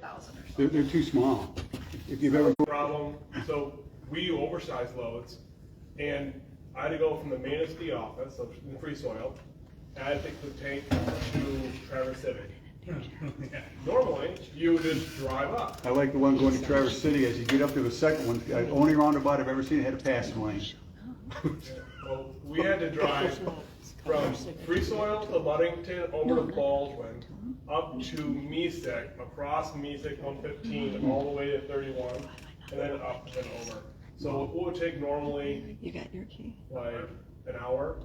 4,000 or They're something. too small. If you've ever, Problem, so we do oversized loads, and I had to go from the Manistee office, so in free soil, and I had to take the tank to Traverse City. Normally, you would just drive up. I like the one going to Traverse City, as you get up to the second one, the only roundabout I've ever seen that had a passing lane. Well, we had to drive from free soil to Ludington, over to Baldwin, up to Mesick, across Mesick, 115, all the way to 31, and then up and over. So what would take normally You got your key? like an hour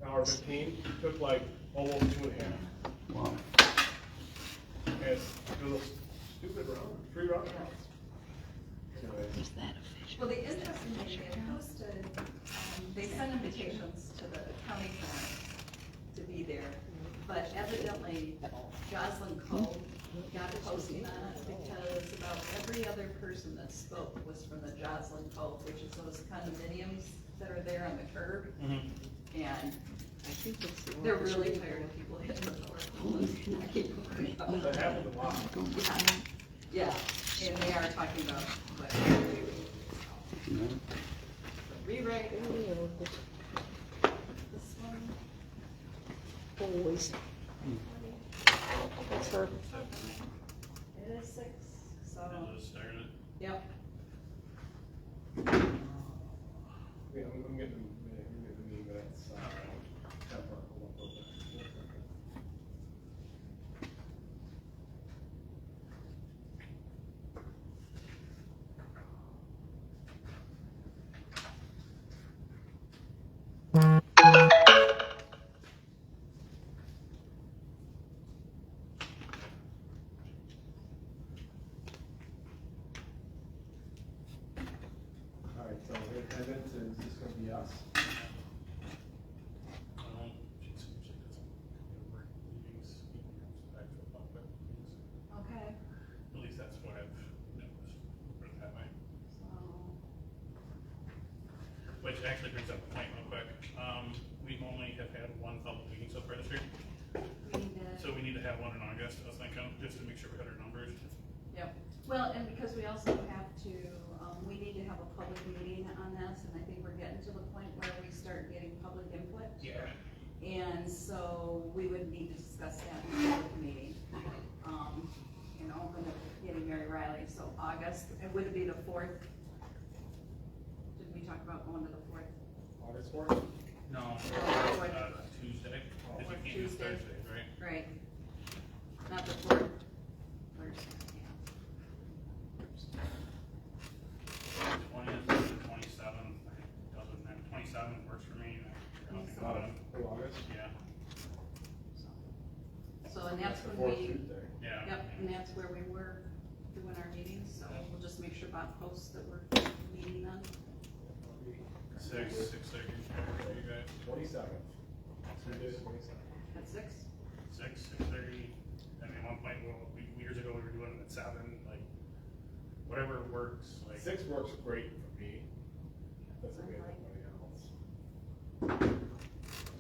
15, took like almost 2.5. Wow. And it was a stupid round, 3 roundabouts. Anyways. Was that official? Well, the interesting thing, they posted, they sent invitations to the county parents to be there, but evidently Jocelyn Cove got posting on it because about every other person that spoke was from the Jocelyn Cove, which is those condominiums that are there on the curb. And I think it's the they're really tired of people hitting the door. That happened a lot. Yeah, and they are talking about what, rewrite. This one. Always. That's her. It is 6, so, yep. Yeah, I'm getting the minutes. Temper, hold on, hold on. Alright, so attendance is just gonna be us. Okay. At least that's what I've noticed, put it that way. So, Which actually brings up a point real quick. We only have had one public meeting so far this year, we need to, so we need to have one in August, I was thinking, just to make sure we had our numbers. yep. Well, and because we also have to, we need to have a public meeting on this, and I think we're getting to the point where we start getting public input. Yeah. And so we would need to discuss that in the public meeting. You know, when they're getting Mary Riley, so August, and would it be the 4th? Did we talk about going to the 4th? August 4th? No, Tuesday, if you can't do Tuesday. Thursdays, right? Right. Not the 4th, Thursday, yeah. 20th, 27th, doesn't matter, 27th works for me. August? Yeah, So, and that's The when fourth we, Tuesday. yeah. yep, and that's where we were doing our meetings, so we'll just make sure Bob posts that we're meeting on. 6:30, for you guys. 27th. Tuesday, 27th. At 6? 6:30, I mean, at one point, years ago, we were doing it at 7, like, whatever works, like. 6 works great for me. That's okay with anybody else.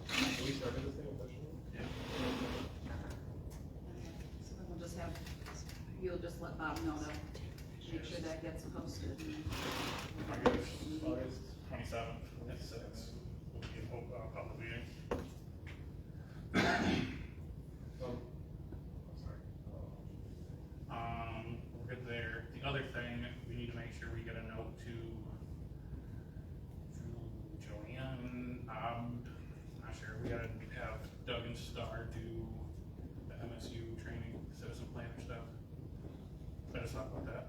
Have we started this thing officially? Yeah. So then we'll just have, you'll just let Bob know to make sure that gets posted. August. 27th, at 6, will be a public meeting. I'm sorry. We're good there. The other thing, we need to make sure we get a note to Joanne, not sure, we gotta have Doug and Star do the MSU training, citizen planner stuff. I just talked about that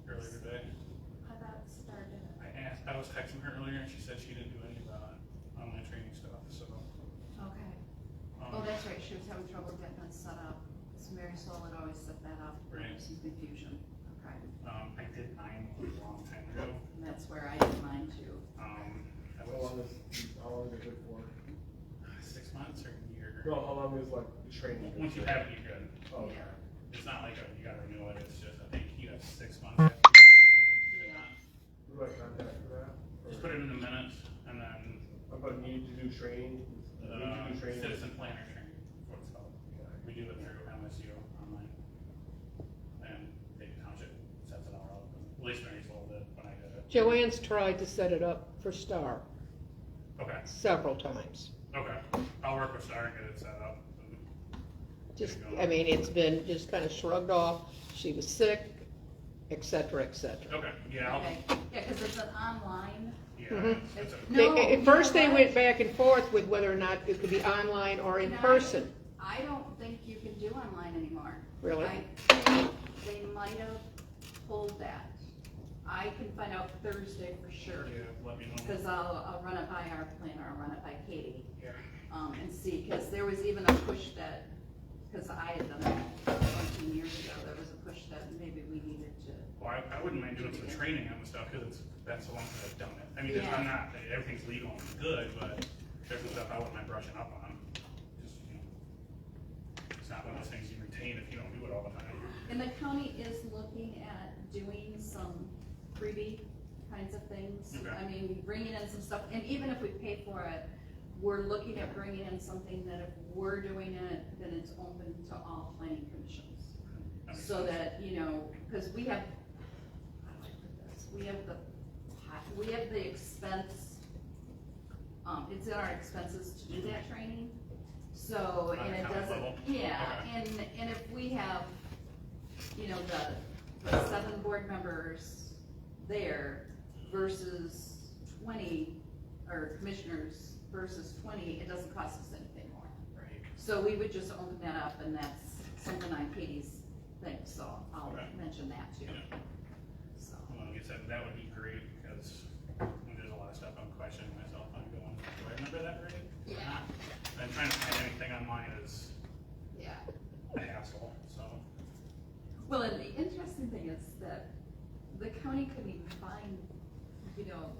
earlier today. How that started? I was texting her earlier and she said she didn't do any of the online training stuff, so. Okay. Oh, that's right, she was having trouble getting it set up. So Mary Sol had always set that up, there Right. was some confusion. Okay. I did mine a long time ago. And that's where I did mine too. I How long was is it for? 6 months or a year. No, how long is like the training? Once you have it, you're good. Oh, okay. It's not like you gotta renew it, it's just, I think you have 6 months after you get it Yeah. done. Who do I contact for that? Just put it in the minutes and then, I'm gonna need to do training. citizen planner training, what it's called. We do it through MSU online. And Joanne's tried to set it up for Star Okay, several times. okay. I'll work with Star and get it set up. Just, I mean, it's been just kind of shrugged off. She was sick, et cetera, et cetera. Okay, yeah, I'll, Okay, yeah, cause it's an online. yeah. Mhm. It's a- No, At first, you they know went what? back and forth with whether or not it could be online or in No. person. I don't think you can do online anymore. Really? I think they might have pulled that. I can find out Thursday for sure, Yeah, let me know. cause I'll run it by our planner, I'll run it by Katie, Yeah. and see, cause there was even a push that, cause I had done it 14 years ago, there was a push that maybe we needed to. Well, I wouldn't mind doing some training on the stuff, cause that's the long time I've done it. I mean, Yeah. I'm not, everything's legal and good, but there's some stuff I wouldn't mind brushing up on. Just, you know, it's not one of those things you retain if you don't do it all the time. And the county is looking at doing some freebie kinds of things. Okay. I mean, bringing in some stuff, and even if we pay for it, we're looking at bringing in something that if we're doing it, then it's open to all planning commissions. That makes So sense. that, you know, cause we have, how do I put this? We have the expense, it's in our expenses to do that training. So, On and the it county doesn't, level? yeah, Okay. and if we have, you know, the 7 board members there versus 20, or commissioners versus 20, it doesn't cost us anything more. Right. So we would just open that up, and that's something on Katie's thing, so I'll Okay. mention that too. Yeah. So, Well, like I said, that would be great, because there's a lot of stuff I'm questioning myself on going, do I remember that right? Or Yeah. not? And trying to find anything online is yeah. a hassle, so. Well, and the interesting thing is that the county couldn't even find, you know,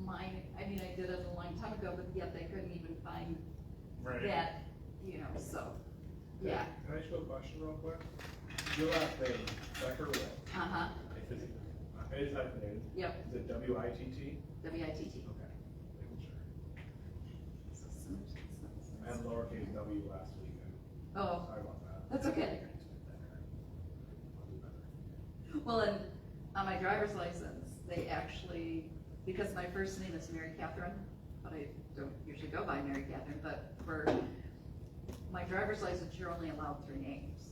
I mean, I did it a long time ago, but yet they couldn't even find Right. that, you know, so, yeah, Can I ask you a question real quick? Your last name, Becker Will. uh-huh, I just typed the name. yep, Is it W-I-T-T? WITT. Okay. Making sure. So Simmons- I had lowercase w last week. Oh, Sorry about that. that's okay. Well, and on my driver's license, they actually, because my first name is Mary Catherine, but I don't usually go by Mary Catherine, but for my driver's license, you're only allowed 3 names.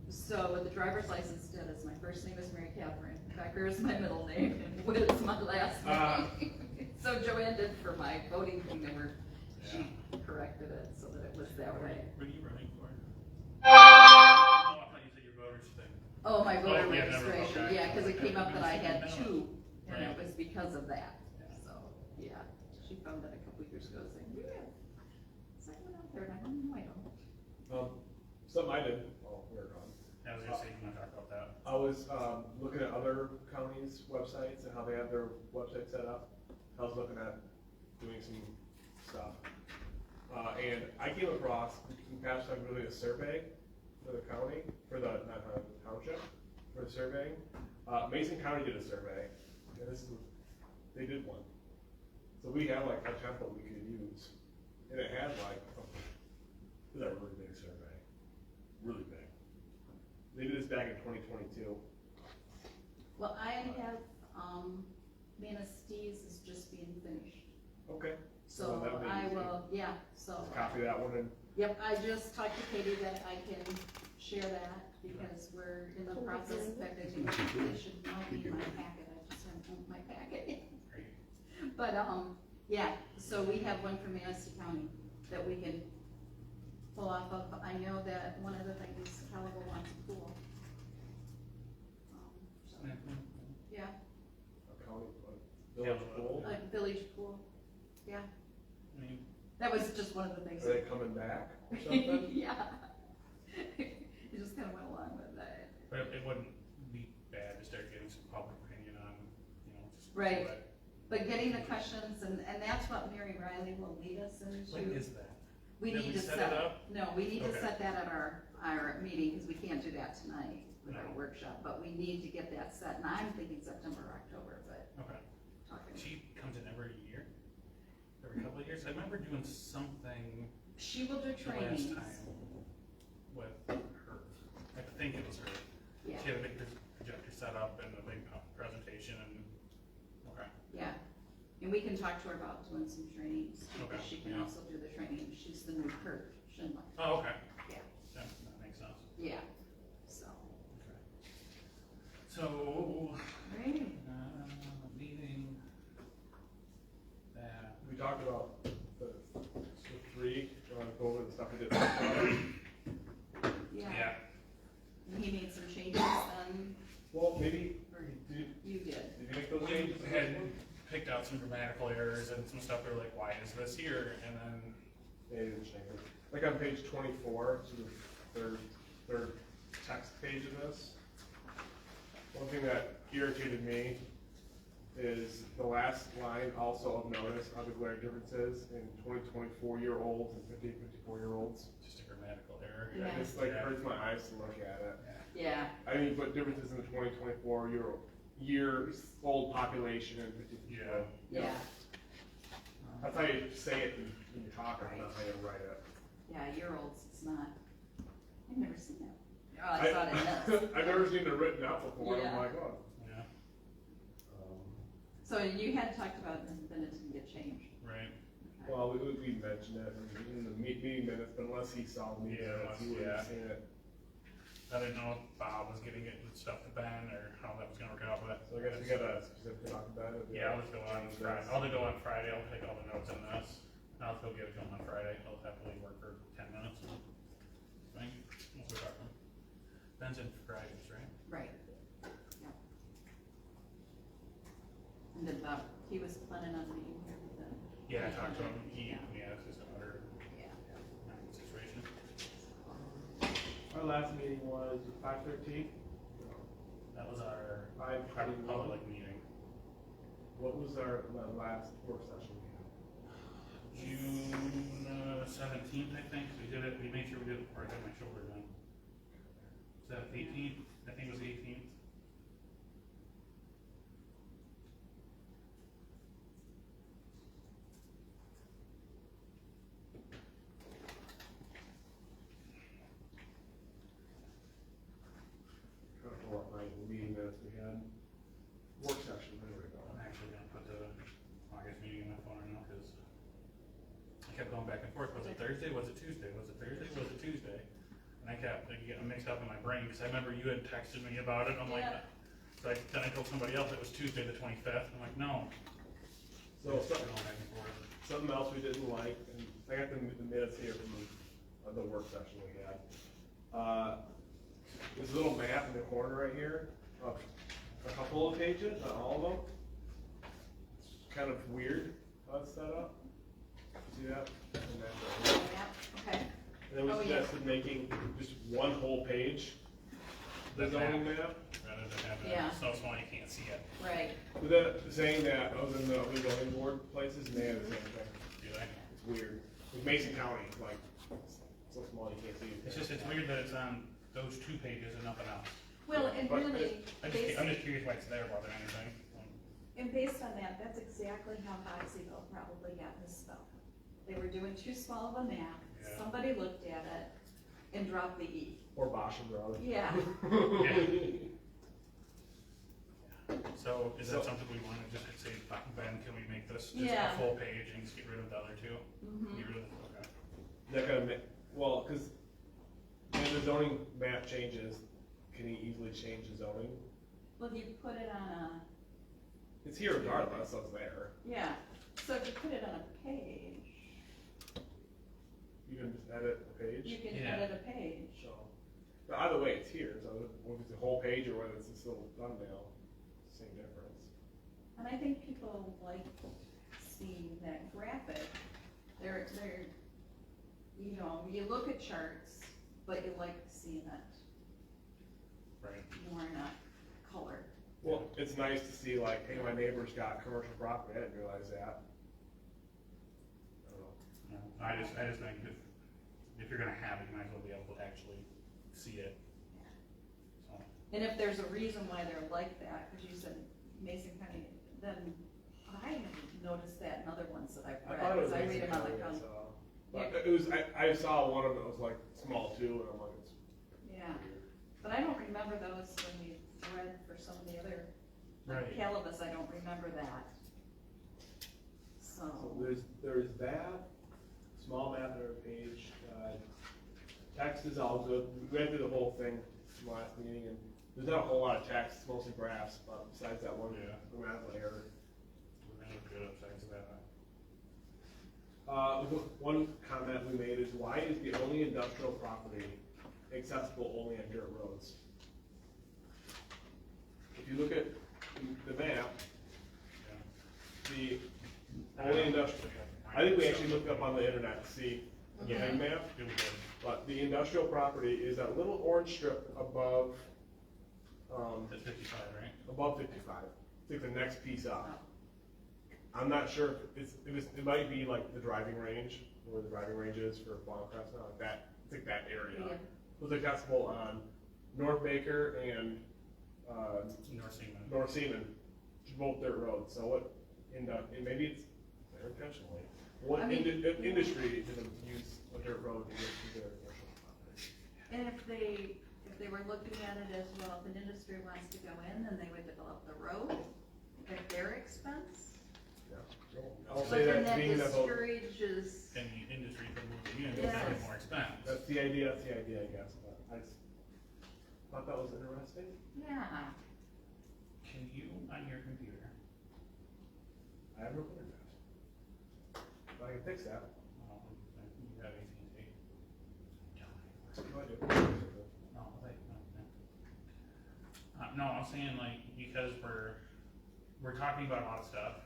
So what the driver's license did is my first name is Mary Catherine, Becker is my middle name, and Witt is my last name. So Joanne did for my voting thing, she corrected it so that it was that way. What are you running for? Oh, I thought you said your voters thing. Oh, my voter Oh, yeah, never mind. registration, Okay. yeah, cause it came up that I had Right. 2, and it was because of that, so, yeah. She found that a couple years ago, saying, yeah, second one out there, and I don't know, I don't. Something I did, oh, we're gone. I was gonna say, you wanna talk about that? I was, looking at other counties' websites and how they have their website set up. I was looking at doing some stuff. And I came across, in past time, doing a survey for the county, for the, not the township, for the surveying. Mason County did a survey, and this is, they did one. So we have like a template we could use, and it had like, it was a really big survey, really big. They did this back in 2022. Well, I have, Manistee is just being finished, Okay. so that'd be I easy. will, yeah, so. Just copy that one and, Yep, I just talked to Katie that I can share that, because we're in the process, in fact, I think they should not be in my packet, I just haven't opened my packet. Great. But, yeah, so we have one from Manistee County that we can pull off of. I know that one of the things, Calico wants a pool. So, yeah, a county, village pool. a village pool, yeah, I mean, that was just one of the things. Are they coming back or something? Yeah. It just kinda went along with that. but it wouldn't be bad to start getting some public opinion on, you know, just. Right. what- But getting the questions, and that's what Mary Riley will lead us into. When is that? We Did need we to set set it up? No, we need to Okay. set that at our meeting, because we can't do that tonight with our No. workshop, but we need to get that set, and I'm thinking September, October, but Okay. talking. She comes in every year? Every couple of years? I remember doing something She will do the trainings. last time with her. I think it was her. Yeah, She had a big projector set up and a big presentation and Yeah, and we can talk to her about doing some trainings, because Okay, she can yeah. also do the training, she's the new Kurt Schindler. Oh, okay. Yeah. That makes sense. Yeah, so. So, Right. meeting that, We talked about the three, go over the stuff we did last time. yeah, And he made some changes then, Well, maybe, or did you did. you make those we changes? had picked out some grammatical errors and some stuff, we were like, why is this here? And then, Yeah, you didn't change it. Like on page 24, so the third text page of this. One thing that irritated me is the last line also of notice are the glaring differences in 24-year-olds and 54-year-olds. just a grammatical error. Yeah. It just like Yeah. hurts my eyes to look at it. Yeah, I mean, but differences in the 20-24-year-old population and 54. yeah, That's how you say it when you're talking, not how you write it. yeah, year olds, it's not, I've never seen that. Oh, I thought it was. I've never seen it written out before, Yeah. I'm like, oh. Yeah, So you had talked about it, then it didn't get changed. right. Well, we mentioned it in the meeting minutes, but unless he saw the meeting Yeah, minutes, he wouldn't have yeah. seen it. I didn't know if Bob was getting it with stuff to Ben or how that was gonna work out, but. So I guess we gotta specifically talk about it. Yeah, I'll just go on Friday, I'll go on Friday, I'll take all the notes on this, and I'll go give it to him on Friday, I'll happily work for 10 minutes. Thing, we'll see about them. Ben's in Fridays, right? Right. Yep. And then Bob, he was planning on being here with the. Yeah, I talked to him, yeah, it's just another Yeah. situation. Our last meeting was 5:13. That was our 5:21. public meeting. What was our last work session we June 17th, I think, we did it, we made sure we did it before I got my shoulder done. Is that 18th? I think it was 18th. Trying to pull up my meeting minutes we had. Work session, there we go. I'm actually gonna put the August meeting in my phone right now, cause I kept going back and forth, was it Thursday, was it Tuesday, was it Thursday, was it Tuesday? And I kept like, getting mixed up in my brain, cause I remember you had texted me about it, I'm like, Yeah. so then I told somebody else it was Tuesday the 25th, I'm like, no. So Just going back and forth. something else we didn't like, and I got the minutes here from the work session we had. There's a little map in the corner right here of a couple of pages, not all of them. It's kind of weird how it's set up. See that? And that's right here. Yeah, okay. And then we Oh, yeah. suggested making just one whole page, the The zoning map. map. Rather than having Yeah. it so small you can't see it, Right, But then saying that, I was in the other zoning board places, and they had the same thing. do they? It's weird. With Mason County, it's like, it's so small you can't see it. It's just, it's weird that it's on those 2 pages and nothing else. well, and But really, I'm based, just curious why it's there more than anything. and based on that, that's exactly how Hoxie-ville probably got misspelled. They were doing too small of a map, Yeah. somebody looked at it and dropped the E. Or Bosch and Brothers. Yeah, So is So- that something we want to just say, Ben, can we make this just Yeah. a full page and just get rid of the other 2? Mhm. Get rid of, okay. That kind of, well, cause when the zoning map changes, can he easily change the zoning? well, if you put it on a, It's here regardless, so it's there. yeah, so if you put it on a page, You can just edit the you page, can Yeah. edit a page. so. But either way, it's here, so whether it's a whole page or whether it's this little thumbnail, same difference. And I think people like seeing that graphic. They're, you know, you look at charts, but you like seeing it Right. more in a color. Well, it's nice to see like, hey, my neighbor's got commercial property, I didn't realize that. I don't know. No, I just think if you're gonna have it, you might as well be able to actually see it. So, And if there's a reason why they're like that, because you said Mason County, then I noticed that in other ones that I've I read, thought it was because I read Mason them on the County, county. so. But it was, I saw one of them that was like small too, and I'm like, it's Yeah, but I don't remember those when we read for some of the other, like Right. Calibus, I don't remember that. So so, there's that, small map on our page, text is all good, we went through the whole thing from last meeting, and there's not a whole lot of text, mostly graphs, but besides that one Yeah. grammatical error. We're gonna look good upsides of that. One comment we made is why is the only industrial property accessible only on dirt roads? If you look at the map, the only industrial, I think we actually looked up on the internet to see the ag map, It was good. but the industrial property is that little orange strip above, That's 55, right? above 55. It's like the next piece up. I'm not sure if it might be like the driving range, where the driving range is for Boncrest now, like that, it's like that area. Yeah. It was accessible on North Baker and, North Seaman. North Seaman, both dirt roads, so what, and maybe it's there intentionally. What I mean- industry is gonna use a dirt road to get to their commercial property? and if they were looking at it as, well, if an industry wants to go in, then they would develop the road at their expense. Yeah. I'll But say then that that being about, discourages, And the industry from moving in, it's Yes. having more expense. that's the idea, I guess, but I just thought that was interesting. yeah, Can you, on your computer, I have no internet. But I can fix that. you have AT&T? What do I do? No, no, I'm saying like, because we're talking about a lot of stuff,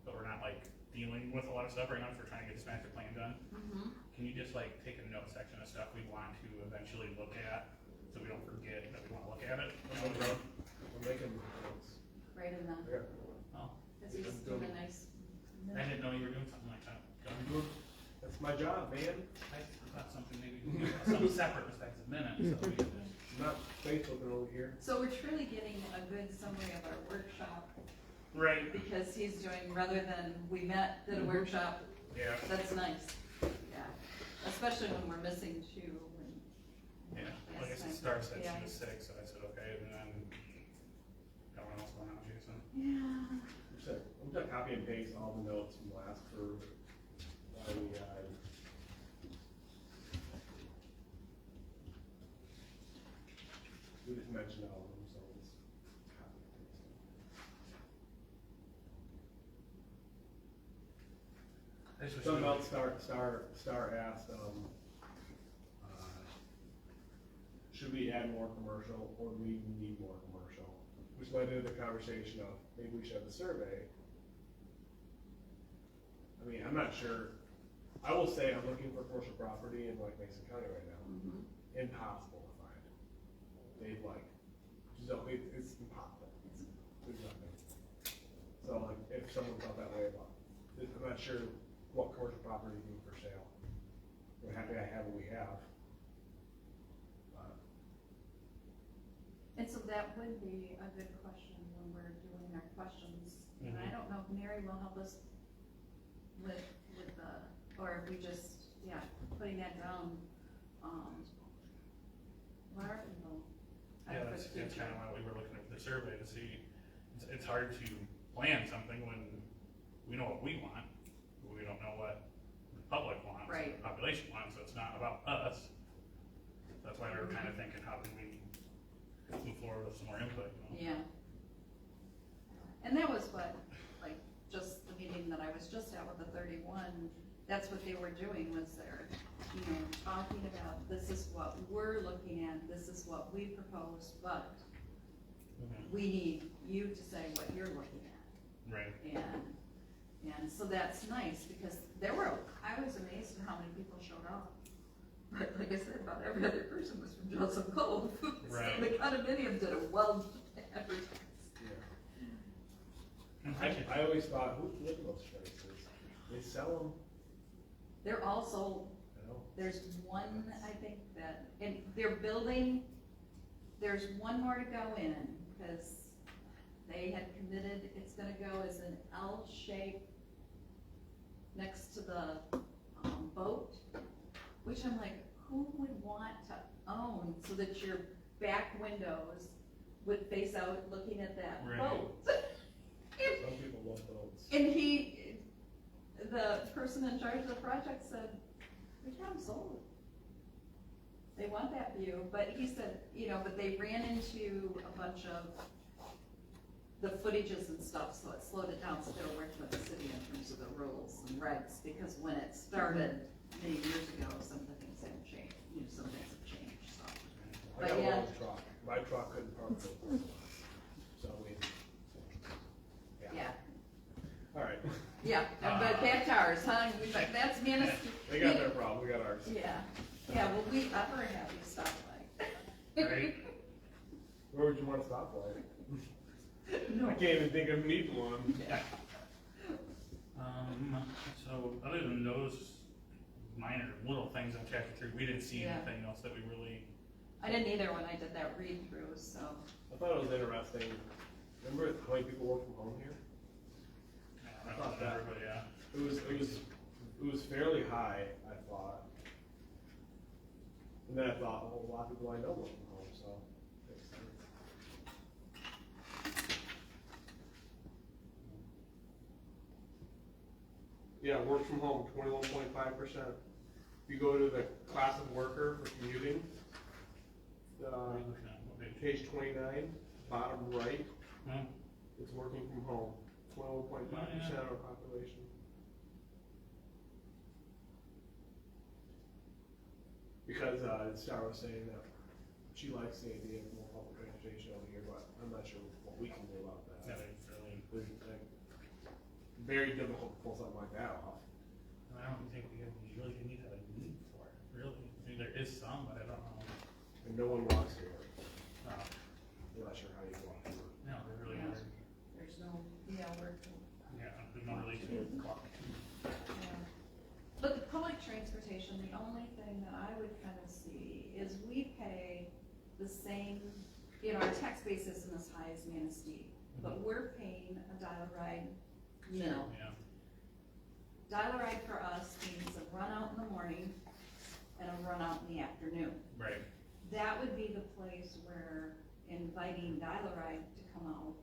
but we're not like dealing with a lot of stuff right now, if we're trying to get this master plan done. mhm, Can you just like take a note section of stuff we want to eventually look at, so we don't forget that we wanna look at it down the road? I'm making notes. right in the, Yeah. Oh, cause he's doing a nice. I didn't know you were doing something like that. Go. That's my job, man. I thought something maybe, something separate besides the minutes, so we could just. I'm not Facebooking over here. So we're truly getting a good summary of our workshop, Right. because he's doing, rather than we met, did a workshop, Yeah. that's nice, yeah. Especially when we're missing two, and, Yeah, well, I guess it starts at 2 to 6, so I said, okay, and then, got one else going on, Jason. yeah. I'm gonna copy and paste all the notes from last for, we just mentioned all of them, so it's copy and paste. I just wish Something we- else Star asked, should we add more commercial, or do we need more commercial? Which led into the conversation of, maybe we should have a survey. I mean, I'm not sure, I will say I'm looking for commercial property in like Mason County right now, Mhm. impossible to find. They've like, it's impossible, there's nothing. So like, if someone felt that way about, I'm not sure what commercial property you need for sale. We're happy I have what we have. But And so that would be a good question when we're doing our questions. And I don't know if Mary will help us with the, or if we just, yeah, putting that down, Laura can go. Yeah, that's kind of why we were looking at the survey to see, it's hard to plan something when we know what we want, but we don't know what the public wants, or Right. the population wants, so it's not about us. That's why we were kind of thinking, how can we move forward with some more input, you know? Yeah. And that was what, like, just the meeting that I was just at with the 31, that's what they were doing, was they're, talking about, this is what we're looking at, this is what we propose, but Mhm. we need you to say what you're looking at. Right. And so that's nice, because I was amazed at how many people showed up. But like I said, about every other person was from Johnson Cove. So Right. the condominium did a well advertised. I always thought, who live in those places? They sell them, They're all sold. I know. There's one, I think, that, and they're building, there's one more to go in, because they had committed, it's gonna go as an L shape next to the, boat, which I'm like, who would want to own so that your back windows would face out looking at that Right. boat? Some people love boats. And he, the person in charge of the project said, we got them sold. They want that view, but he said, but they ran into a bunch of the footages and stuff, so it slowed it down, so they were working with the city in terms of the rules and regs, because when it started many years ago, some of the things have changed, some things have changed, so. I But got a yeah. long truck, my truck couldn't park there. So Yeah, alright, yeah, but that's ours, huh? We're like, that's Manistee. they got their problem, we got ours. Yeah, will we ever have you stop by? Right? Where would you want to stop for? No. I can't even think of needing one. Yeah. So other than those minor little things on chapter 3, we didn't see Yeah. anything else that we really. I didn't either when I did that read through, so. I thought it was interesting. Remember how many people work from home here? I don't remember, but yeah. It was fairly high, I thought. And then I thought, well, a lot of people I know work from home, so. Makes sense. Yeah, work from home, 21.5%. If you go to the class of worker for commuting, page 29, bottom right, Hmm. it's working from home, 21.5% of our population. Because Sarah was saying that she likes the idea of more public transportation over here, but I'm not sure what we can do about Yeah, that. it's really, It's like very difficult to pull something like that off. I don't think we really need to have a need for it, really. I mean, there is some, but I don't know. And no one walks here. Uh, I'm not sure how you walk here. No, they really are. There's no, we're, Yeah, there's no relation to the clock. yeah. But the public transportation, the only thing that I would kind of see is we pay the same, our tax base isn't as high as Manistee, but we're paying a dial-a-ride mill. Yeah, Dial-a-ride for us means a run out in the morning and a run out in the afternoon. right. That would be the place where inviting Dial-a-Ride to come out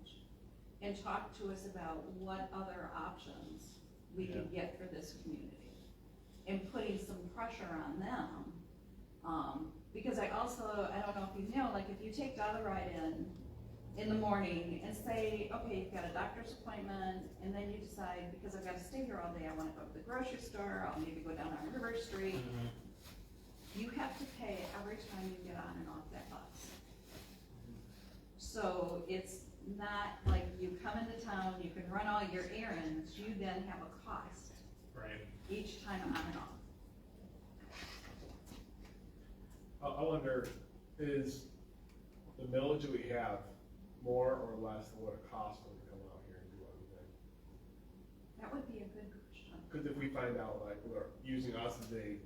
and talk to us about what other options we could get for this community. And putting some pressure on them, because I don't know if you know, like if you take Dial-a-Ride in the morning and say, okay, you've got a doctor's appointment, and then you decide, because I've got to stay here all day, I wanna go to the grocery store, I'll maybe go down on River Street. You have to pay every time you get on and off that bus. So it's not like you come into town, you can run all your errands, you then have a cost Right. each time on and off. I wonder, is the millage that we have more or less than what it costs when we come out here and do everything? That would be a good question. Because if we find out like we're using us as a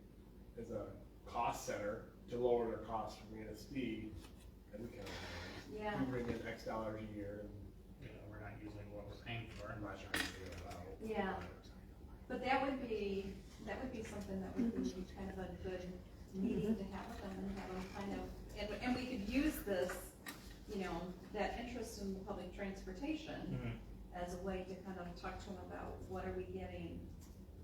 cost center to lower their costs for Manistee, then we can. Yeah. We bring in X dollars a year and We're not using what we're paying for. I'm not trying to figure that out. Yeah. But that would be something that would be kind of a good meeting to have with them and have them kind of, and we could use this, that interest in public transportation as a way to kind of talk to them about what are we getting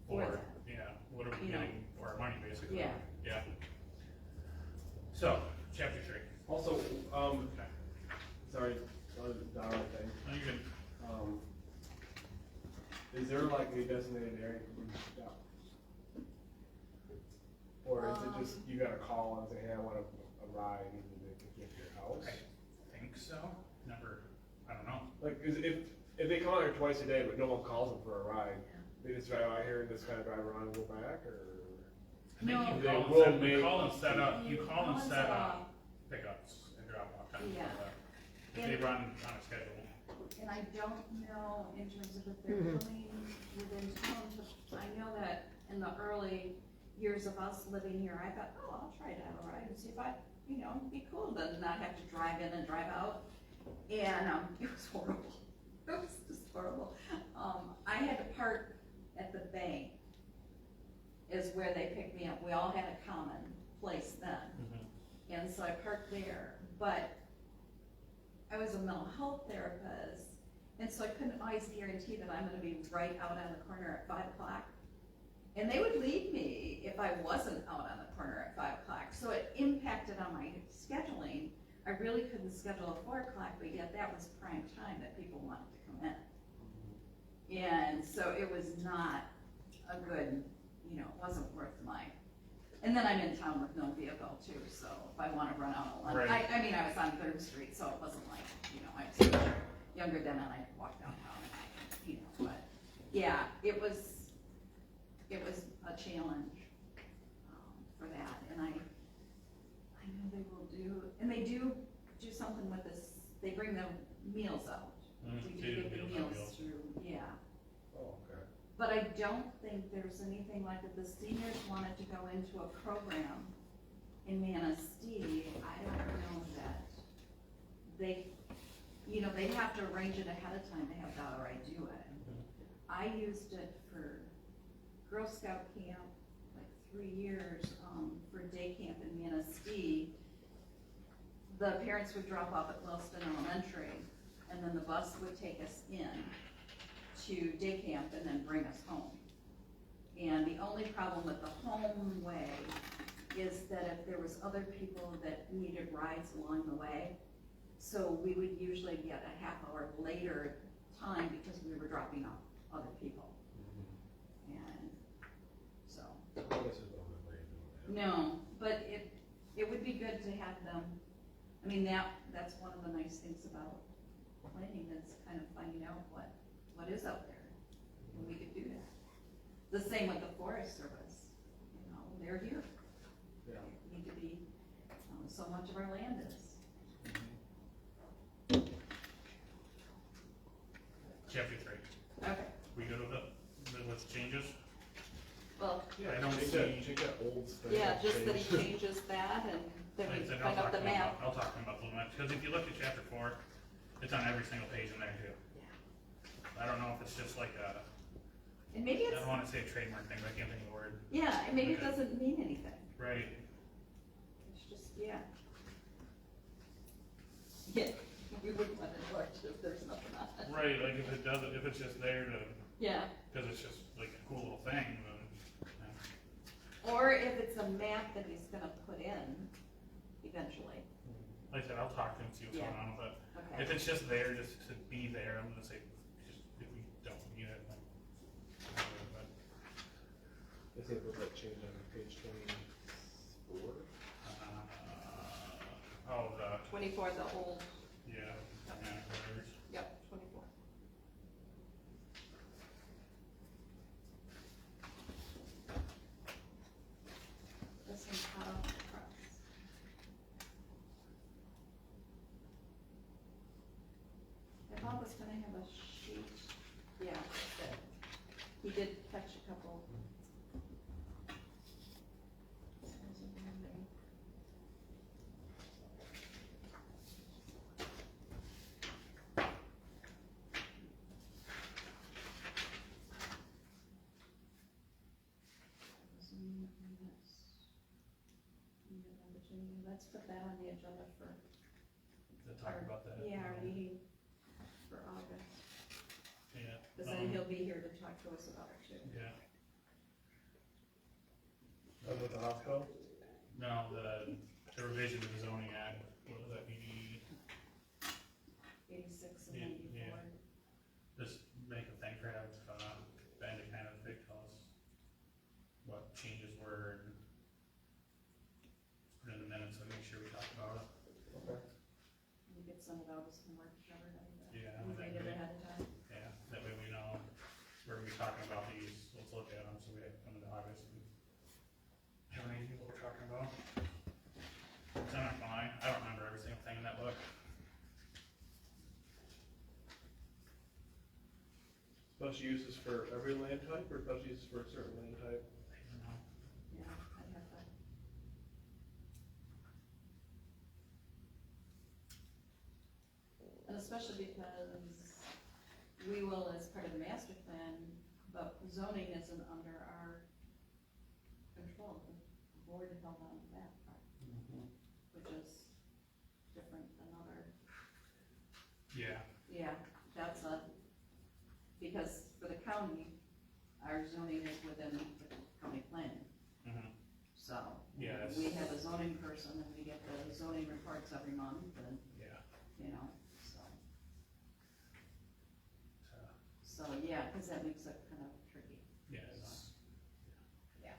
for Or, that. yeah, what are we You know. getting for our money, basically? Yeah. Yeah. So, chapter 3. Also, Okay. sorry, on the dollar thing, No, you're good. is there like a designated area for them to pick up? Or is it just, you gotta call and say, hey, I want a ride, and then they can get to your house? I think so. I don't know. Like, if they come out here twice a day, but no one calls them for a ride, they just drive out here and just kinda drive around and go back, or? I think No. you They call will and set, make- you call and set up, you call and set up. up pickups and drop off times. Yeah. If they run on a schedule. And I don't know in terms of if they're coming within town, but I know that in the early years of us living here, I thought, oh, I'll try Dial-a-Ride and see if it'd be cool to not have to drive in and drive out. And, it was horrible. It was just horrible. I had to park at the bank is where they picked me up. We all had a common place then. And so I parked there, but I was a mental health therapist, and so I couldn't always guarantee that I'm gonna be right out on the corner at 5 o'clock And they would leave me if I wasn't out on the corner at 5 o'clock, so it impacted on my scheduling. I really couldn't schedule a 4 o'clock, but yet that was prime time that people wanted to come in. And so it was not a good, it wasn't worth my, and then I'm in town with no vehicle too, so if I wanna run out on lunch, Right. I mean, I was on Third Street, so it wasn't like, I was younger then and I could walk downtown and but, yeah, it was a challenge, for that, and I know they will do, and they do something with this, they bring the meals out. We do get the Meals on meals Wheels. through, yeah. Oh, okay. But I don't think there's anything like if the seniors wanted to go into a program in Manistee, I don't know that they'd have to arrange it ahead of time to have Dollar do it. I used it for Girl Scout camp, like 3 years, for day camp in Manistee. The parents would drop off at Wellston Elementary, and then the bus would take us in to day camp and then bring us home. And the only problem with the home way is that if there was other people that needed rides along the way, so we would usually get a half hour later time because we were dropping off other people. And so, This is no good way of doing that. no, but it would be good to have them, I mean, that's one of the nice things about planning, is kind of finding out what is out there, and we could do that. The same with the Forest Service, they're here. Yeah. They need to be, so much of our land is. Chapter 3, Okay, we go with changes? well, I don't Check that old stuff. yeah, just that he changes that, and then Like I we said, find out the map. I'll talk to him about the limit, because if you look at chapter 4, it's on every single page in there too. I don't know if it's just like And maybe I it's, don't wanna say a trademark thing, but I can't think of the word. yeah, and maybe it Okay. doesn't mean anything, Right. it's just, yeah. Yeah, we wouldn't want it large if there's nothing on it. Right, like if it doesn't, if it's just there to, Yeah, because it's just like a cool little thing, then, or if it's a map that he's gonna put in eventually, like I said, I'll talk to him, see what's Yeah. going on with it. okay. If it's just there, just to be there, I'm gonna say, just, if we don't need it, then. But, I think with that change on page 24. oh, the, 24, the old, yeah, whatever. yep, 24. This one's hot off the press. I thought was gonna have a sheet, yeah, that, he did catch a couple. Let's put that on the agenda for, To talk about that. yeah, our meeting for August, Yeah. because then he'll be here to talk to us about it too. Yeah, With the hospital? no, the revision to the zoning act, what was that, 86 and Yeah, 94. just make a thing for Ben to kind of tell us what changes were and put in the minutes and make sure we talk about it. Okay. You get some of those homework covered, Yeah, we that'd read be it great. ahead of time. Yeah, that way we know we're gonna be talking about these, let's look at them, so we have come into August and have any idea what we're talking about. So I'm not gonna lie, I don't remember every single thing in that book. Special uses for every land type or special uses for a certain land type? I don't know. Yeah, I'd have that. And especially because we will, as part of the master plan, but zoning isn't under our control. The board held on to that part, which is different than other. Yeah, Yeah, that's because for the county, our zoning is within the Yeah, it's, We have a zoning person and we get the zoning reports every month and, yeah, you know, so. uh, So, yeah, cause that makes it kind of tricky, yeah, it's, yeah.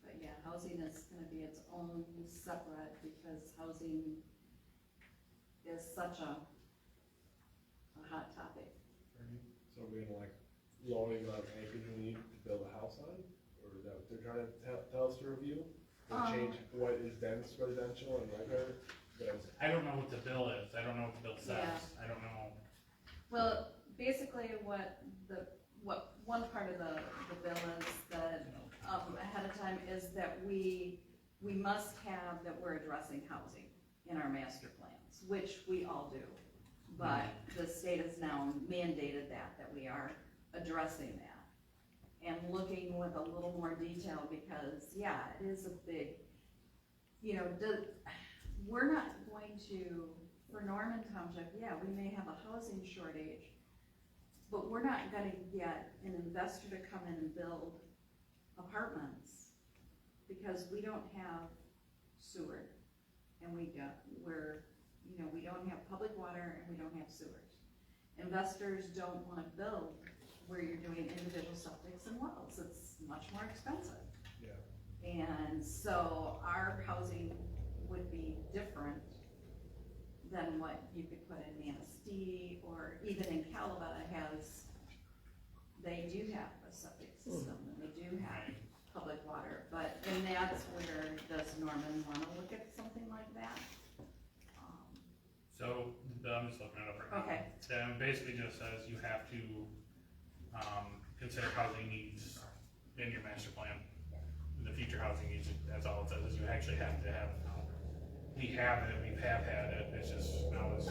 But yeah, housing is gonna be its own separate because housing is such a hot topic. So we're gonna like lower the amount of acreage you need to build a house on, or is that what they're trying to tell us to review? And change what is dense residential and regular, I don't know what the bill is, I don't know what the bill says, Yeah. I don't know, Well, basically what one part of the bill is that, ahead of time is that we must have that we're addressing housing in our master plans, which we all do. But the state has now mandated that we are addressing that. And looking with a little more detail because, yeah, it is a big, you know, we're not going to, for Norman Township, yeah, we may have a housing shortage, but we're not gonna get an investor to come in and build apartments because we don't have sewer and we don't have public water and we don't have sewers. Investors don't wanna build where you're doing individual septics and wells, it's much more expensive. yeah. And so our housing would be different than what you could put in Manistee or even in Calavetta they do have a septic system and they do have right, public water, and that's where does Norman wanna look at something like that? so, I'm just looking it up right now. Okay. Then basically just says you have to, consider housing needs in your master plan. The future housing needs, that's all it says, is you actually have to have it now. We have it, we have had it, it's just, now it's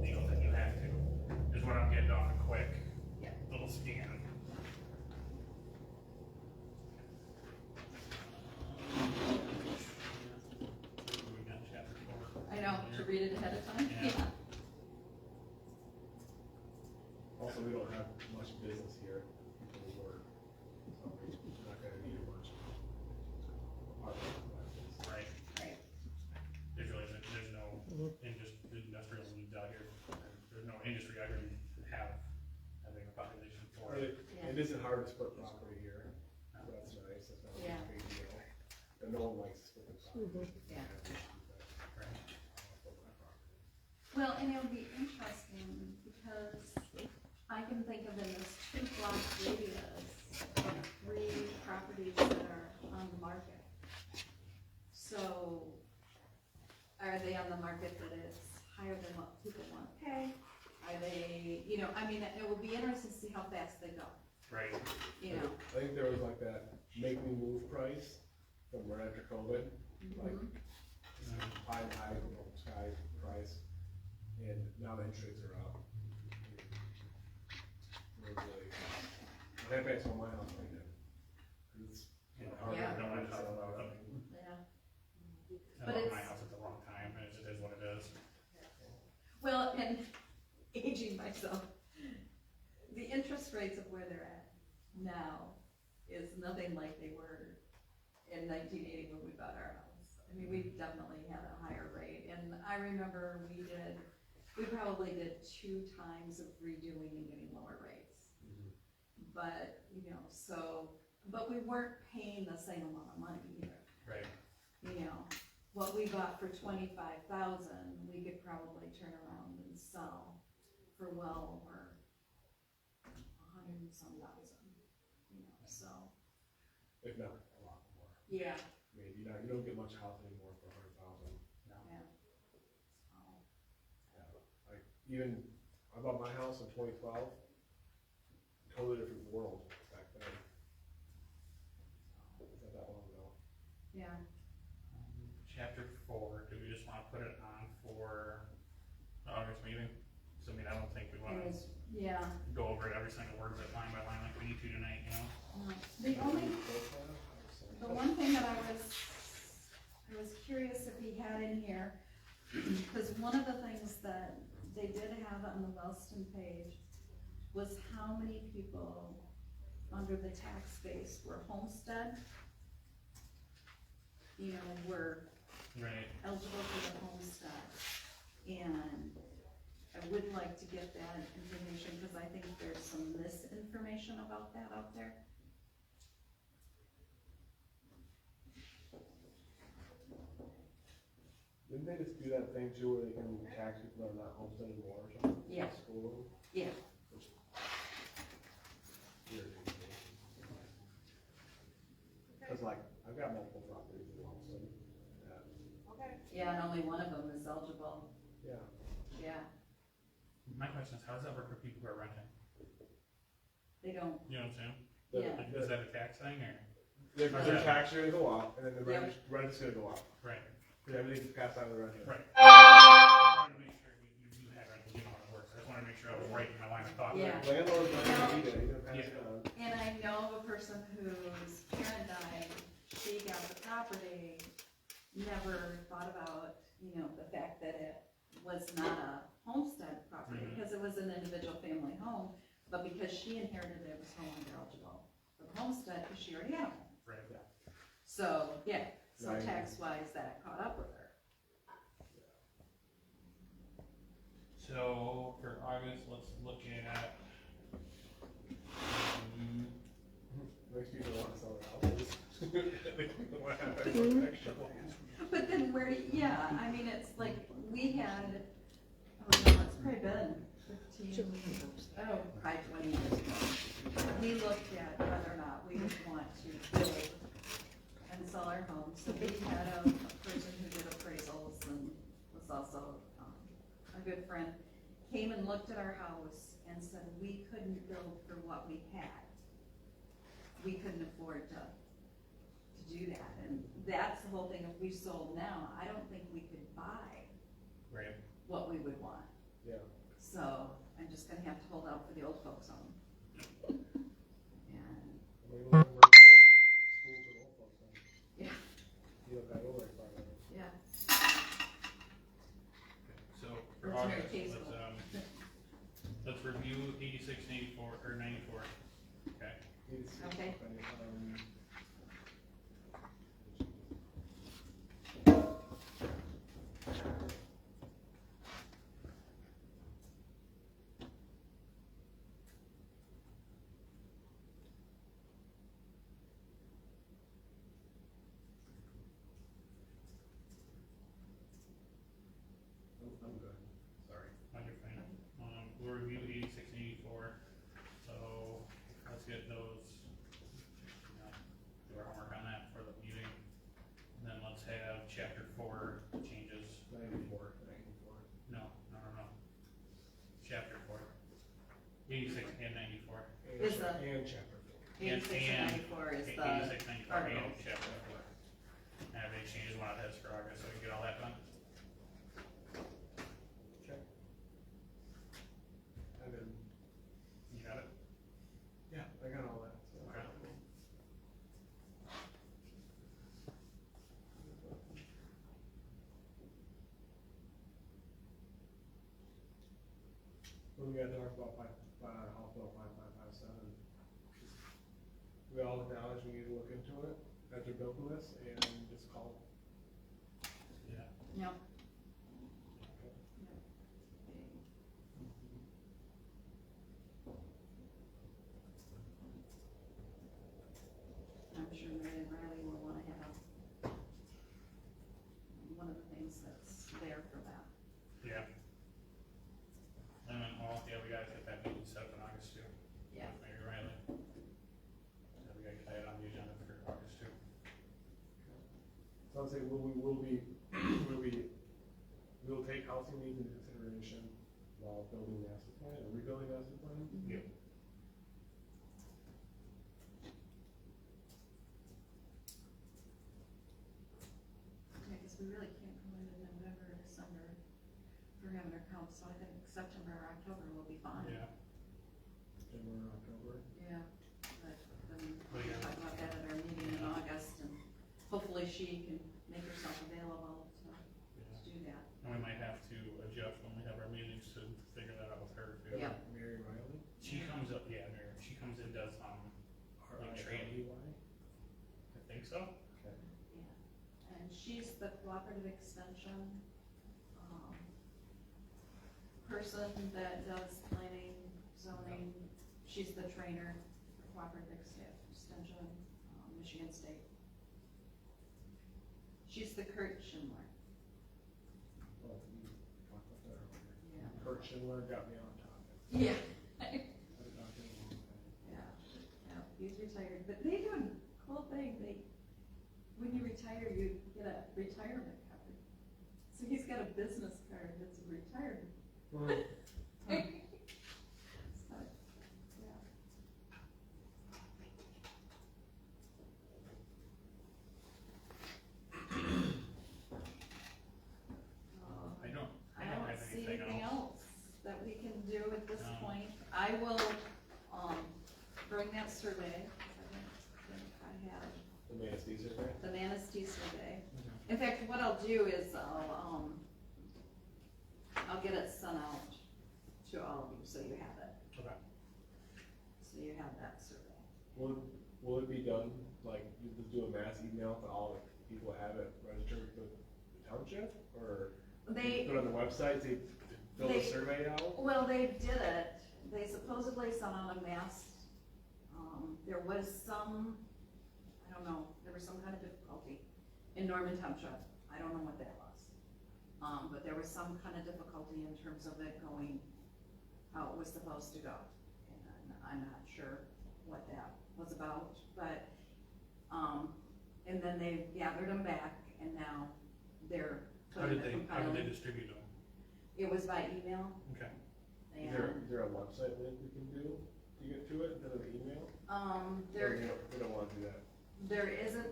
legal that you have to, is what I'm getting off a quick Yeah. little scan. We got chapter 4. I know, to read it ahead of time, Yeah. yeah. Also, we don't have much business here, people work, so we're not gonna need a bunch of apartment complexes. Right, Right. there's no industrial needs out here, there's no industry I can have, I think, a population for it. It isn't hard to split property here, so that's nice, that's not Yeah. a big deal. And no one likes splitting property. Yeah. Right. Well, and it'll be interesting because I can think of in this 2-block radius of 3 properties that are on the market. So, are they on the market that is higher than what people want to pay? Are they, you know, I mean, it will be interesting to see how fast they go, Right, you know? I think there was like that make me move price from right after COVID, like high, sky price, and now the interest rates are up. That impacts on my house right now. It's hard to Yeah. know I when to sell don't it. Yeah. I But bought it's- my house at the wrong time, and it just is what it is. Well, and aging myself, the interest rates of where they're at now is nothing like they were in 1980 when we bought our house. I mean, we definitely had a higher rate, and I remember we probably did 2 times of redoing and getting lower rates. But, you know, but we weren't paying the same amount of money either. Right, You know, what we bought for 25,000, we could probably turn around and sell for well over 100 and some thousand, you know, so. If not, a lot more. Yeah. I mean, you don't get much house anymore for 100,000. Yeah. So, Yeah. Like, even, I bought my house in 2012, totally different world back then. It's not that long ago. yeah, chapter 4, do we just wanna put it on for the August meeting? So, I mean, I don't think we it wanna is, yeah. go over it every single word of it line by line like we need to tonight, you know? The one thing that I was curious if he had in here, because one of the things that they did have on the Wellston page was how many people under the tax base were homestead. You know, were Right. eligible for the homestead. And I would like to get that information, because I think there's some misinformation about that out there. Didn't they just do that thing too where they can tax people that are not homestead anymore or something? Yeah. School. Yeah, Cause like, I've got multiple properties in Homestead. yeah, and only one of them is eligible, Yeah. yeah, My question is, how does that work for people who are renting? they don't, You know what I'm saying? yeah, Like, is that a tax thing or? Their tax are gonna go up, and then the Yeah. rent's gonna go up, Right, cause everything's passed on to the renter. right. I wanted to make sure you had rentals, you know how it works. I just wanted to make sure I was right in my line of thought. Yeah. Landlord's not gonna need it, he's gonna pass it on. and I know of a person whose parent died, she got the property, never thought about, you know, the fact that it was not a homestead property, Mhm. because it was an individual family home, but because she inherited it, was no longer eligible for the homestead, because she already had a home. Right. So, yeah, so Right. tax-wise, that caught up with her. So for August, let's look at. Makes people wanna sell their houses. They don't wanna have that much extra. But then where, yeah, I mean, it's like, we had, oh no, it's probably been 15, probably 20 years ago. We looked at whether or not we would want to build and sell our home. So we had a person who did appraisals and was also a good friend, came and looked at our house and said we couldn't build for what we had. We couldn't afford to do that, and that's the whole thing. If we sold now, I don't think we could buy Right. what we would want. Yeah. So I'm just gonna have to hold out for the old folks home. And, We don't even work for schools or old folks then. yeah, You don't gotta go very far then. yeah, So for That's very August, tasteful. let's review 86 and 84, or 94. Okay. Okay. I'm good. Sorry, on your phone. We'll review 86 and 84. So let's get those, you know, do our homework on that for the meeting. And then let's have chapter 4 changes. 94. No. Chapter 4. 86 and 94. Is the- And chapter 4. 86 and 94 is the 86, 94, and article. chapter 4. And have any changes one of those for August, so we can get all that done. Okay. And then, You got it? yeah, I got all that. So. Okay. What do we gotta talk about House Bill 5557? We all acknowledge we need to look into it after building this and just call it. Yeah. No. I'm sure Mary and Riley will wanna have one of the things that's there for that. Yeah. And then, well, yeah, we gotta get that meeting set up in August too. Yeah. With Mary Riley. Yeah, we gotta get that on the agenda for August too. So I'll say, we'll take housing needs into consideration while building the master plan or rebuilding the master plan. Yep. Yeah, cause we really can't go into November, December for having our count, so I think September or October will be fine. Yeah. September, October. Yeah, but then Well, we'll yeah. talk about that at our meeting in August, and hopefully she can make herself available to do that. And we might have to adjust when we have our meetings to she's the cooperative extension, person that does planning, zoning. She's the trainer for cooperative extension, Michigan State. She's the Kurt Schindler. Oh, we talked about that earlier. Yeah. Kurt Schindler got me on topic. Yeah. I've been talking a long time. Yeah, he's retired, but they do a cool thing, when you retire, you get a retirement card. So he's got a business card that's a retirement. Well, So, yeah. I don't I have don't see anything anything else. else that we can do at this No. point. I will, bring that survey, I think I have the Manistee survey. the Manistee survey. In fact, what I'll do is I'll get it sent out to all of you, so you have it, Okay. so you have that survey. Will it be done, like, you just do a mass email to all the people that have it registered with the township? Or They, put it on the website to fill the They- survey out? well, they did it, they supposedly sent out a mass, there was some, I don't know, there was some kind of difficulty in Norman Township, I don't know what that was. But there was some kind of difficulty in terms of it going how it was supposed to go. And I'm not sure what that was about, but, and then they gathered them back and now they're How putting did the they compiling. distribute them? It was by email Okay. Is and, there a website link we can do to get to it instead of the email? Or there, we don't wanna do that? there isn't,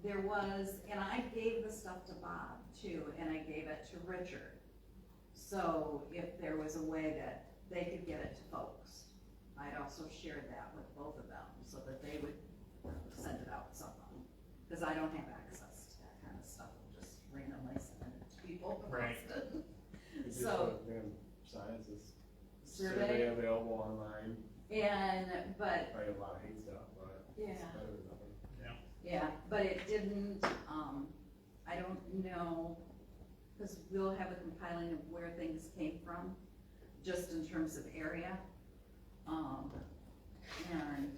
there was, and I gave the stuff to Bob too, and I gave it to Richard. So if there was a way that they could get it to folks, I'd also shared that with both of them, so that they would send it out somehow. Cause I don't have access to that kind of stuff, I'm just randomly sending it to people. Right. We just So- put, man, science is Survey. survey available online, And, but, probably a lot of hate stuff, but it's Yeah. better than nothing. Yeah. yeah, but it didn't, I don't know, cause we'll have a compiling of where things came from, just in terms of area. And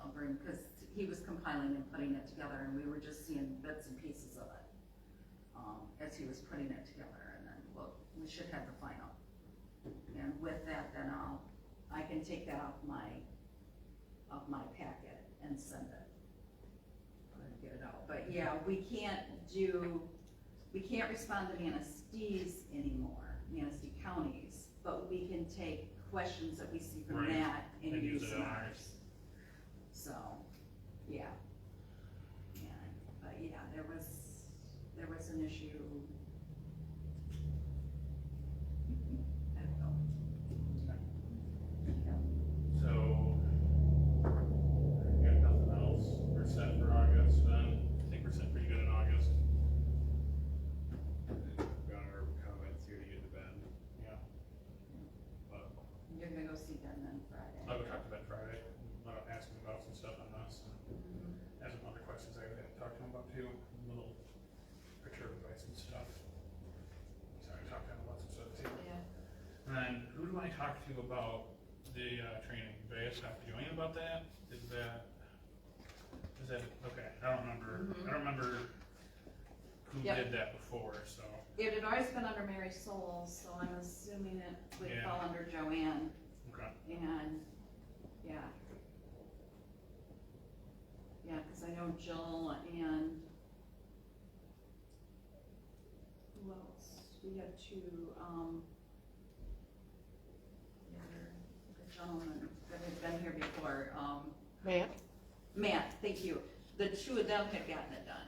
I'll bring, cause he was compiling and putting it together and we were just seeing bits and pieces of it. As he was putting it together and then, we should have the final. And with that, then I can take that off my packet and send it. And get it out, but yeah, we can't respond to Manastee's anymore, Manistee counties, but we can take questions that we see from Right. that and And use use it in on ours. ours. So, yeah. But yeah, there was an issue. I don't know. Yeah. So, we got nothing else, we're set for August then, I think we're set pretty good in August. Got our comments here to get to Ben. Yeah. But You're gonna go see Ben then Friday. I'll go talk to Ben Friday, ask him about some stuff on this, and have some other questions I gotta talk to him about too, little picture advice and stuff. So I talked to him about some stuff too. Yeah. And then, who do I talk to about the, training? Did I talk to Joanne about that? Is that, okay, I don't remember who Yep. did that before, so, It had always been under Mary Souls, so I'm assuming it would Yeah. fall under Joanne, okay. and, yeah. Yeah, cause I know Jill and who else? We had two, the gentleman that had been here before, Matt? Matt, thank you. The two of them had gotten it done.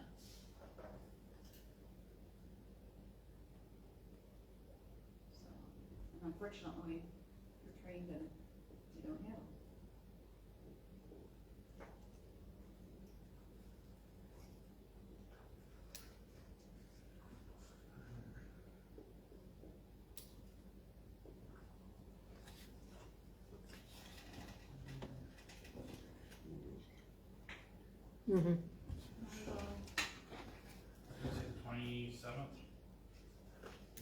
So, and unfortunately, you're trained and you don't have them. Mm-hmm. 7th.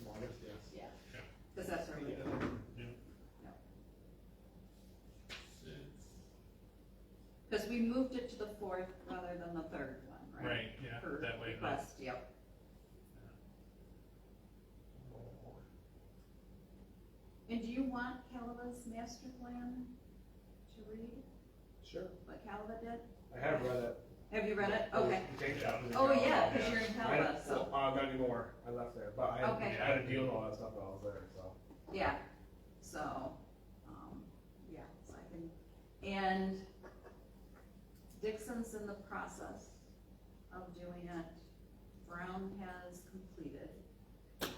August, yes. Yeah, Yeah. because that's our meeting. Yeah. Yeah. Because we moved it to the 4th rather than the 3rd one, right? Right, yeah, Per that way. request, yep. And do you want Calava's master plan to read, Sure. what Calava did? I have read it. Have you read it? Okay. Take that. Oh, yeah, because you're in Calava, so, Not anymore, I left there, but Okay. I had to deal with all that stuff while I was there, so. yeah, so, yeah, so I can, and Dixon's in the process of doing it. Brown has completed. So I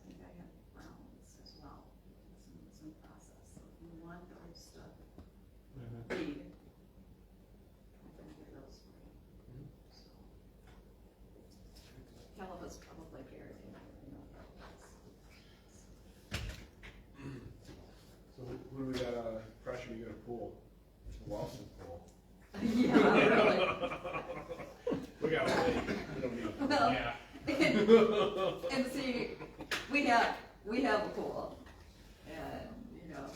think I have Brown's as well. Dixon's in process, so if you want those to read, I can get those for you. So. Calava's probably buried in there, you know. So who do we got, pressure you gonna pull? Wilson pool. Yeah, really. We got a lake, we don't need. Well, Yeah. and see, we have a pool, and, you know,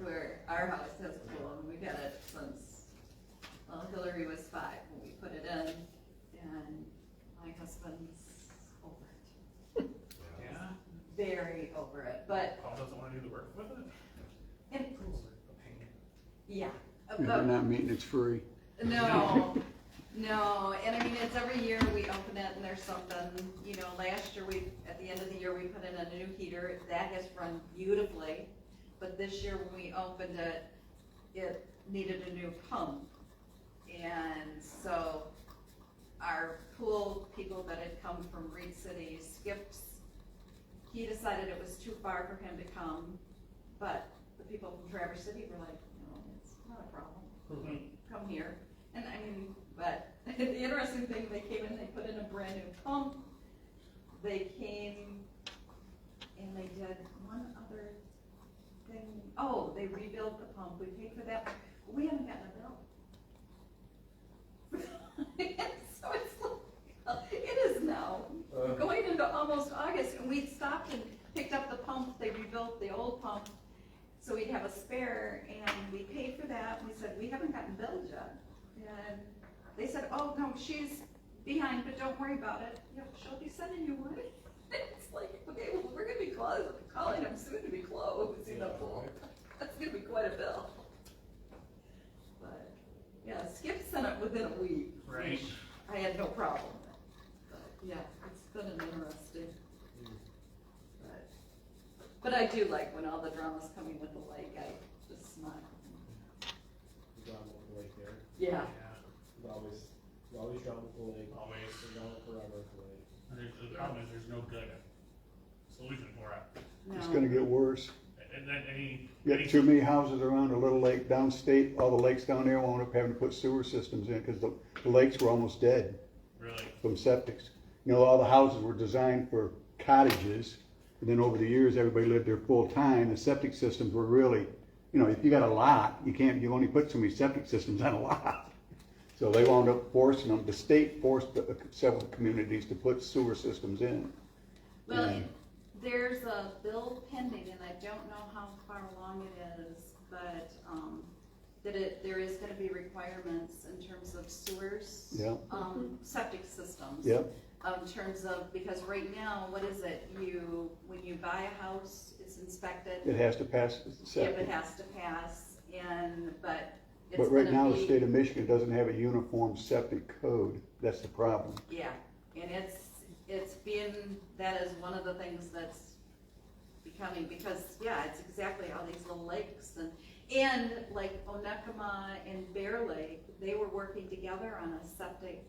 where our house has a pool, and we've had it since, well, Hillary was 5 when we put it in, and my husband's over it, Yeah. very over it, but, Paul doesn't want to do the work with it? and, Pool's a pain. yeah. If they're not maintenance free. No, no, and I mean, it's every year we open it and there's something, you know, last year at the end of the year, we put in a new heater, that has run beautifully. But this year when we opened it, it needed a new pump. And so our pool people that had come from Reed City, Skips, he decided it was too far for him to come, but the people from Traverse City were like, no, it's not a problem, come here. And I mean, but the interesting thing, they came in, they put in a brand new pump, they came and they did one other thing, oh, they rebuilt the pump, we paid for that, we haven't gotten a bill. So it's like, it is now going into almost August, and we stopped and picked up the pump, they rebuilt the old pump, so we'd have a spare, and we paid for that, and we said, we haven't gotten billed yet. And they said, oh, no, she's behind, but don't worry about it, you know, she'll be sending you money. It's like, okay, well, we're gonna be calling them soon to be closing the pool. That's gonna be quite a bill. But, yeah, Skip sent it within a week. Right. which I had no problem with. But, yeah, it's been an interesting. But I do like when all the drama's coming with the lake, I just smile. Drama with the lake there. Yeah. Yeah. There's always drama with the lake. Always. There's drama forever with the lake. The problem is there's no good solution for it. It's No. gonna get worse. And then any. You got too many houses around a little lake downstate, all the lakes down there wound up having to put sewer systems in, cause the lakes were almost dead Really? from septics. You know, all the houses were designed for cottages, and then over the years, everybody lived there full time, the septic systems were really, you know, if you got a lot, you only put so many septic systems on a lot. So they wound up forcing them, the state forced several communities to put sewer systems in. Well, Yeah. there's a bill pending, and I don't know how far along it is, but, there is gonna be requirements in terms of sewers. Yeah. Septic systems. Yep. In terms of, because right now, what is it, when you buy a house, it's inspected. It has to pass If it septic. has to pass, but it's But right gonna now, the be- state of Michigan doesn't have a uniform septic code, that's the problem. Yeah, and it's been, that is one of the things that's becoming, because, yeah, it's exactly how these little lakes and like Onekama and Bear Lake, they were working together on a septic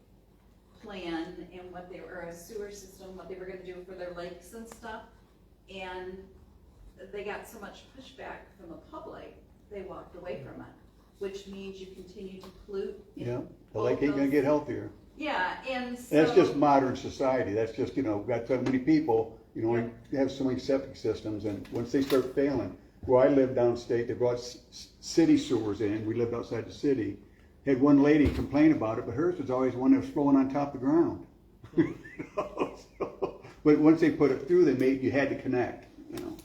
plan and or a sewer system, what they were gonna do for their lakes and stuff. And they got so much pushback from the public, they walked away from it, which means you continue to pollute. in Yeah, the both lake ain't gonna those- get healthier. Yeah, and so. That's just modern society, that's just, you know, got so many people, you know, and you have so many septic systems, and once they start failing, where I live downstate, they brought city sewers in, we lived outside the city. Had one lady complain about it, but hers was always one that was flowing on top of the ground. But once they put it through, you had to connect, you know.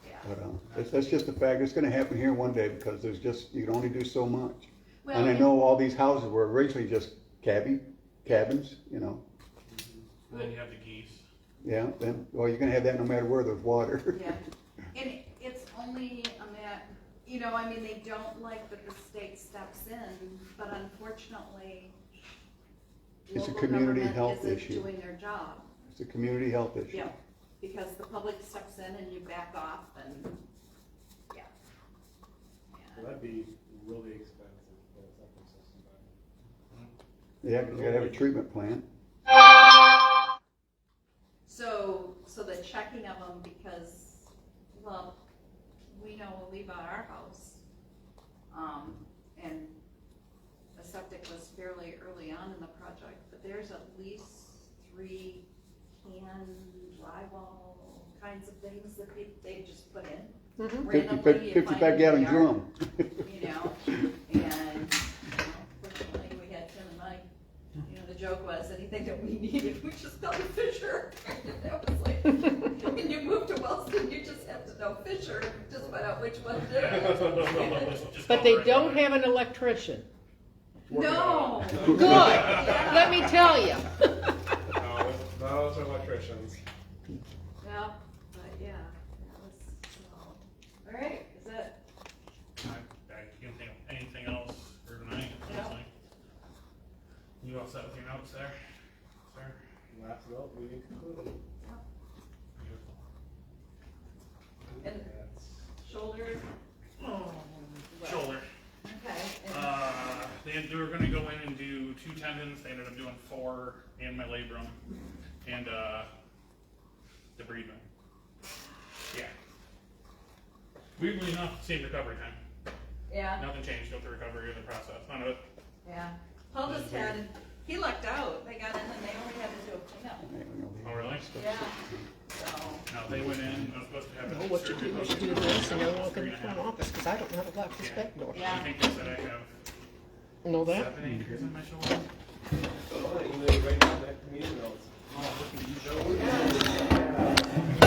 Yeah. But, that's just a fact, it's gonna happen here one day, because you can only do so much. Well, And I know all these houses were originally just cabins, you know, And then you have the geese. yeah, well, you're gonna have that no matter where there's water. Yeah, and it's only you know, I mean, they don't like that the state steps in, but unfortunately, It's a local community government health isn't issue. doing their job. It's a community health issue. Yeah, because the public steps in and you back off and, yeah. Well, that'd be really expensive for a septic system. Yeah, 'cause you gotta have a treatment plant. So the checking of them, because, well, we know when we bought our house, and the septic was fairly early on in the project, but there's at least 3 can drywall kinds of things that they just put in. Randomly, you find 55 in gallon the yard, drum. You know, and, fortunately, we had Tim and Mike, you know, the joke was, anything that we needed, we just called Fisher. That was like, when you move to Wellston, you just have to know Fisher, just find out which one did it. Just But call they it right don't there. have an electrician. No. Good, let me tell you. No, those are electricians. Yeah, but yeah, that was, so, all right, is that, I can't think of anything else for tonight, honestly. You all set with your notes there, sir? Last vote, meeting concluded. Beautiful. and shoulder, Shoulder. okay, and, They were gonna go in and do 2 tendons, they ended up doing 4, and my labrum, and, debridement. Yeah. Weirdly enough, same recovery time. yeah, Nothing changed with the recovery or the process, none of it. yeah. Paul just had, he lucked out, they got in and they only had to do a cleanup, Oh, really? yeah, so. No, they went in, I was supposed to have Know it. what you do is you do this and then walk in the front office, because I don't know how to lock this back door. I think they said I have Know that? 7 acres in my shoulder. Oh, you know, right now, that meeting notes. Oh, look at you.